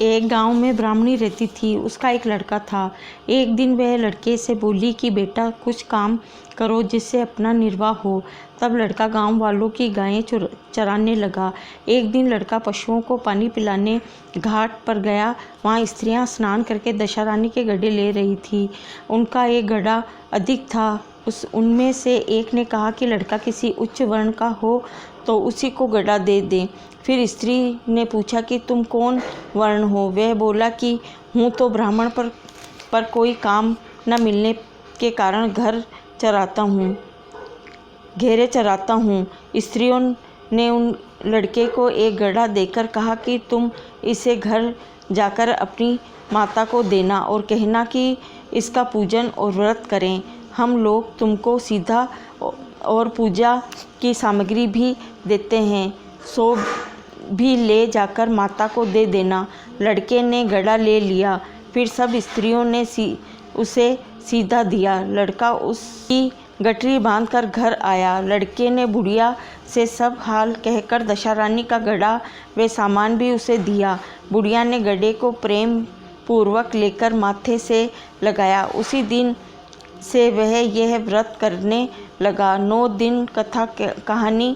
एक गांव में ब्राह्मणी रहती थी। उसका एक लड़का था। एक दिन वह लड़के से बोली कि बेटा कुछ काम करो जिससे अपना निर्वाह हो। तब लड़का गांव वालों की गायें चराने लगा। एक दिन लड़का पशुओं को पानी पिलाने घाट पर गया। वहाँ स्त्रियां स्नान करके दशारानी के गड्ढे ले रही थी। उनका एक गड्ढा अधिक था। उनमें से एक ने कहा कि लड़का किसी उच्च वर्ण का हो तो उसी को गड्ढा दे दें। फिर स्त्री ने पूछा कि तुम कौन वर्ण हो? वह बोला कि हूँ तो ब्राह्मण, पर कोई काम न मिलने के कारण घेरे चराता हूँ। स्त्रियों ने उन लड़के को एक गड्ढा देकर कहा कि तुम इसे घर जाकर अपनी माता को देना और कहना कि इसका पूजन और व्रत करें। हम लोग तुमको सीधा और पूजा की सामग्री भी देते हैं, सो भी ले जाकर माता को दे देना। लड़के ने गड्ढा ले लिया। फिर सब स्त्रियों ने उसे सीधा दिया। लड़का उसकी गठरी बांधकर घर आया। लड़के ने बुढ़िया से सब हाल कहकर दशारानी का गड्ढा व सामान भी उसे दिया। बुढ़िया ने गड्ढे को प्रेम पूर्वक लेकर माथे से लगाया। उसी दिन से वह यह व्रत करने लगा। 9 दिन कथा कहानी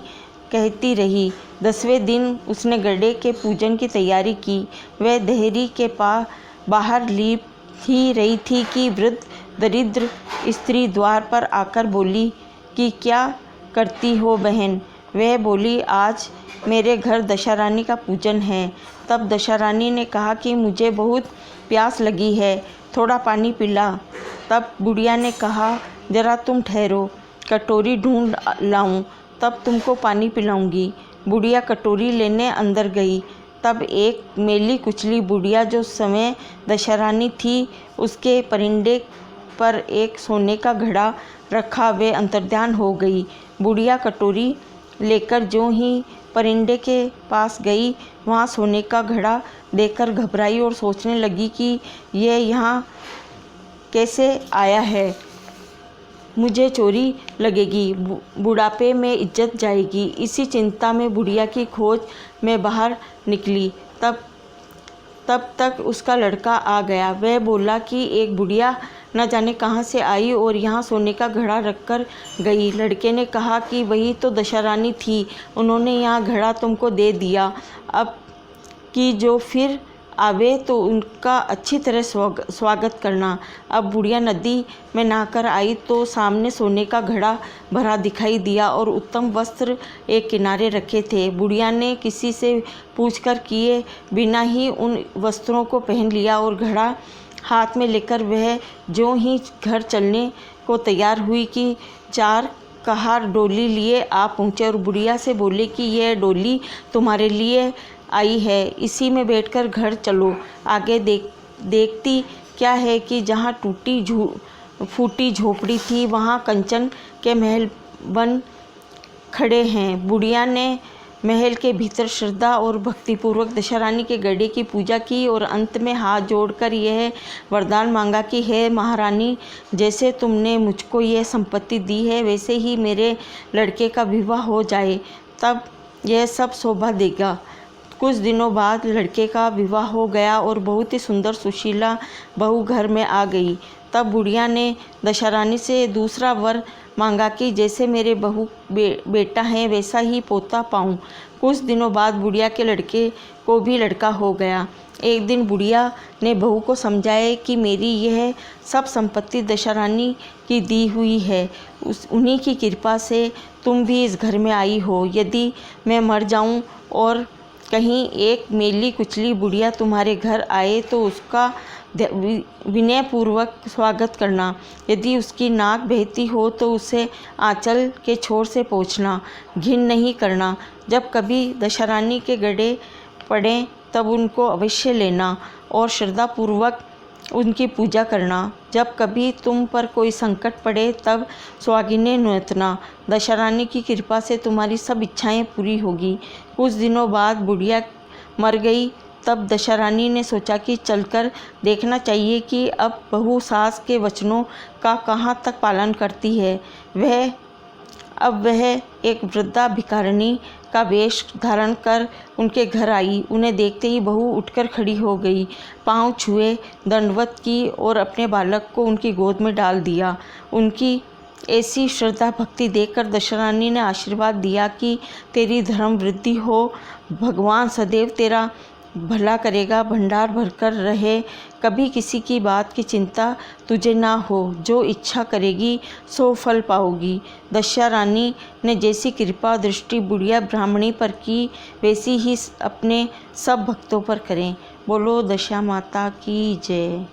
कहती रही। 10वें दिन उसने गड्ढे के पूजन की तैयारी की। वह देहरी के बाहर लीप ही रही थी कि वृद्ध दरिद्र स्त्री द्वार पर आकर बोली कि क्या करती हो बहन? वह बोली आज मेरे घर दशारानी का पूजन है। तब दशारानी ने कहा कि मुझे बहुत प्यास लगी है, थोड़ा पानी पिला। तब बुढ़िया ने कहा जरा तुम ठहरो, कटोरी ढूंढ लाऊं, तब तुमको पानी पिलाऊंगी। बुढ़िया कटोरी लेने अंदर गई। तब एक मेली कुचली बुढ़िया जो समय दशारानी थी, उसके परिंदे पर एक सोने का घड़ा रखा वे अंतर्ध्यान हो गई। बुढ़िया कटोरी लेकर जो ही परिंदे के पास गई, वहाँ सोने का घड़ा देखकर घबराई और सोचने लगी कि यह यहाँ कैसे आया है, मुझे चोरी लगेगी, बुढ़ापे में इज्जत जाएगी। इसी चिंता में बुढ़िया की खोज में बाहर निकली। तब तक उसका लड़का आ गया। वह बोला कि एक बुढ़िया न जाने कहाँ से आई और यहाँ सोने का घड़ा रखकर गई। लड़के ने कहा कि वही तो दशारानी थी, उन्होंने यहाँ घड़ा तुमको दे दिया। अब कि जो फिर आवे तो उनका अच्छी तरह स्वागत करना। अब बुढ़िया नदी में नहाकर आई तो सामने सोने का घड़ा भरा दिखाई दिया और उत्तम वस्त्र एक किनारे रखे थे। बुढ़िया ने किसी से पूछकर किए बिना ही उन वस्त्रों को पहन लिया और घड़ा हाथ में लेकर वह जो ही घर चलने को तैयार हुई कि 4 कहार डोली लिए आ पहुँचे और बुढ़िया से बोले कि यह डोली तुम्हारे लिए आई है, इसी में बैठकर घर चलो। आगे देखती क्या है कि जहाँ फूटी झोपड़ी थी, वहाँ कंचन के महल बन खड़े हैं। बुढ़िया ने महल के भीतर श्रद्धा और भक्तिपूर्वक दशारानी के गड्ढे की पूजा की और अंत में हाथ जोड़कर यह वरदान मांगा कि हे महारानी, जैसे तुमने मुझको यह संपत्ति दी है, वैसे ही मेरे लड़के का विवाह हो जाए, तब यह सब शोभा देगा। कुछ दिनों बाद लड़के का विवाह हो गया और बहुत ही सुंदर सुशीला बहू घर में आ गई। तब बुढ़िया ने दशारानी से दूसरा वर मांगा कि जैसे मेरे बहू बेटा है, वैसा ही पोता पाऊँ। कुछ दिनों बाद बुढ़िया के लड़के को भी लड़का हो गया। एक दिन बुढ़िया ने बहू को समझाया कि मेरी यह सब संपत्ति दशारानी की दी हुई है, उन्हीं की कृपा से तुम भी इस घर में आई हो। यदि मैं मर जाऊं और कहीं एक मेली कुचली बुढ़िया तुम्हारे घर आए तो उसका विनयपूर्वक स्वागत करना। यदि उसकी नाक बहती हो तो उसे आंचल के छोर से पोंछना, घिन नहीं करना। जब कभी दशारानी के गड्ढे पड़ें तब उनको अवश्य लेना और श्रद्धापूर्वक उनकी पूजा करना। जब कभी तुम पर कोई संकट पड़े तब सुहागिनें नुतना। दशारानी की कृपा से तुम्हारी सब इच्छाएं पूरी होगी। कुछ दिनों बाद बुढ़िया मर गई। तब दशारानी ने सोचा कि चलकर देखना चाहिए कि अब बहू सास के वचनों का कहाँ तक पालन करती है। वह अब वह एक वृद्धा भिखारिणी का वेश धारण कर उनके घर आई। उन्हें देखते ही बहू उठकर खड़ी हो गई, पांव छुए, दंडवत की और अपने बालक को उनकी गोद में डाल दिया। उनकी ऐसी श्रद्धा भक्ति देखकर दशारानी ने आशीर्वाद दिया कि तेरी धर्म वृद्धि हो, भगवान सदैव तेरा भला करेगा, भंडार भरकर रहे, कभी किसी की बात की चिंता तुझे ना हो, जो इच्छा करेगी सो फल पाओगी। दशा रानी ने जैसी कृपा दृष्टि बुढ़िया ब्राह्मणी पर की, वैसी ही अपने सब भक्तों पर करें। बोलो दशा माता की जय।